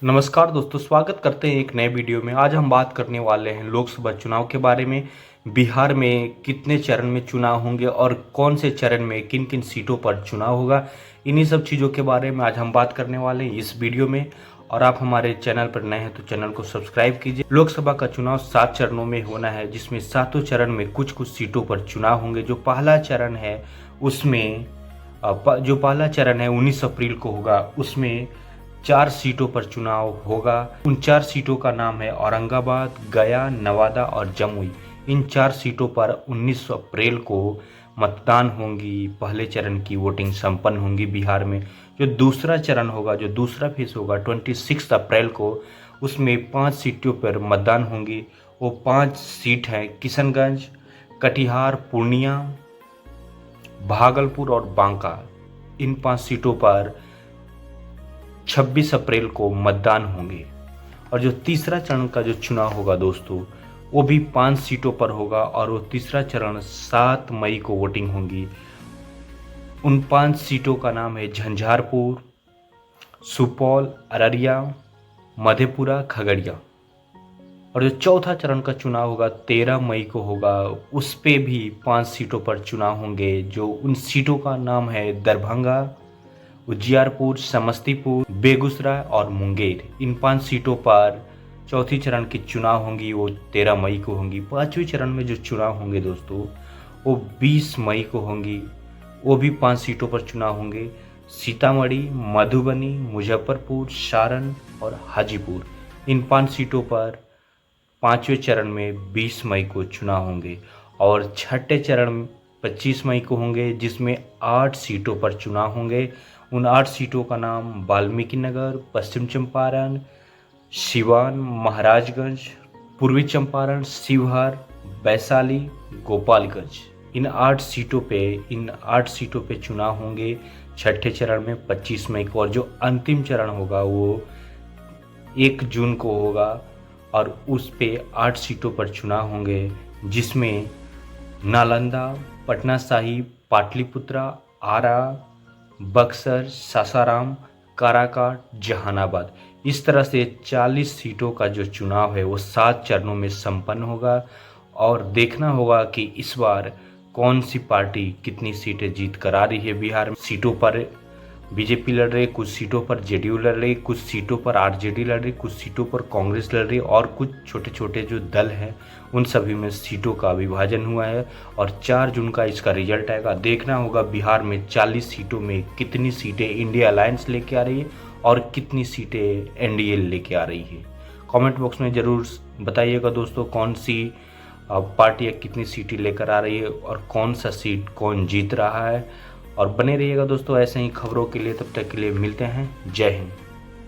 नमस्कार दोस्तों, स्वागत करते हैं एक नए वीडियो में। आज हम बात करने वाले हैं लोकसभा चुनाव के बारे में। बिहार में कितने चरण में चुनाव होंगे और कौन से चरण में किन किन सीटों पर चुनाव होगा, इन्हीं सब चीज़ों के बारे में आज हम बात करने वाले हैं इस वीडियो में। और आप हमारे चैनल पर नए हैं तो चैनल को सब्सक्राइब कीजिए। लोकसभा का चुनाव 7 चरणों में होना है, जिसमें सातों चरण में कुछ कुछ सीटों पर चुनाव होंगे। जो पहला चरण है उसमें जो पहला चरण है 19 अप्रैल को होगा, उसमें 4 सीटों पर चुनाव होगा। उन 4 सीटों का नाम है औरंगाबाद, गया, नवादा और जमुई। इन 4 सीटों पर 19 अप्रैल को मतदान होंगी। पहले चरण की वोटिंग संपन्न होंगी बिहार में। जो दूसरा चरण होगा, जो दूसरा फेज होगा 26 अप्रैल को, उसमें 5 सीटों पर मतदान होंगी। वो 5 सीट हैं किशनगंज, कटिहार, पूर्णिया, भागलपुर और बांका। इन 5 सीटों पर 26 अप्रैल को मतदान होंगे। और जो तीसरा चरण का जो चुनाव होगा दोस्तों, वो भी 5 सीटों पर होगा और वो तीसरा चरण 7 मई को वोटिंग होंगी। उन 5 सीटों का नाम है झंझारपुर, सुपौल, अररिया, मधेपुरा, खगड़िया। और जो चौथा चरण का चुनाव होगा 13 मई को होगा, उस पे भी 5 सीटों पर चुनाव होंगे। जो उन सीटों का नाम है दरभंगा, उजियारपुर, समस्तीपुर, बेगूसराय और मुंगेर। इन 5 सीटों पर चौथी चरण की चुनाव होंगी, वो 13 मई को होंगी। पांचवें चरण में जो चुनाव होंगे दोस्तों, वो 20 मई को होंगी। वो भी 5 सीटों पर चुनाव होंगे, सीतामढ़ी, मधुबनी, मुजफ्फरपुर, सारण और हाजीपुर। इन 5 सीटों पर पांचवें चरण में 20 मई को चुनाव होंगे। और छठे चरण 25 मई को होंगे, जिसमें 8 सीटों पर चुनाव होंगे। उन 8 सीटों का नाम वाल्मीकि नगर, पश्चिम चंपारण, सिवान, महाराजगंज, पूर्वी चंपारण, शिवहर, वैशाली, गोपालगंज। इन 8 सीटों पे चुनाव होंगे छठे चरण में 25 मई को। और जो अंतिम चरण होगा वो 1 जून को होगा और उस पे 8 सीटों पर चुनाव होंगे, जिसमें नालंदा, पटना साहिब, पाटलिपुत्रा, आरा, बक्सर, सासाराम, काराकाट, जहानाबाद। इस तरह से 40 सीटों का जो चुनाव है वो 7 चरणों में संपन्न होगा। और देखना होगा कि इस बार कौन सी पार्टी कितनी सीटें जीत कर आ रही है। बिहार में सीटों पर बीजेपी लड़ रही है, कुछ सीटों पर जेडीयू लड़ रही है, कुछ सीटों पर आरजेडी लड़ रही है, कुछ सीटों पर कांग्रेस लड़ रही है और कुछ छोटे छोटे जो दल हैं उन सभी में सीटों का विभाजन हुआ है। और 4 जून का इसका रिजल्ट आएगा। देखना होगा बिहार में 40 सीटों में कितनी सीटें इंडिया अलायंस लेके आ रही है और कितनी सीटें एनडीए लेके आ रही है। कमेंट बॉक्स में ज़रूर बताइएगा दोस्तों, कौन सी पार्टियाँ कितनी सीटें लेकर आ रही है और कौन सा सीट कौन जीत रहा है। और बने रहिएगा दोस्तों ऐसे ही खबरों के लिए। तब तक के लिए मिलते हैं। जय हिंद।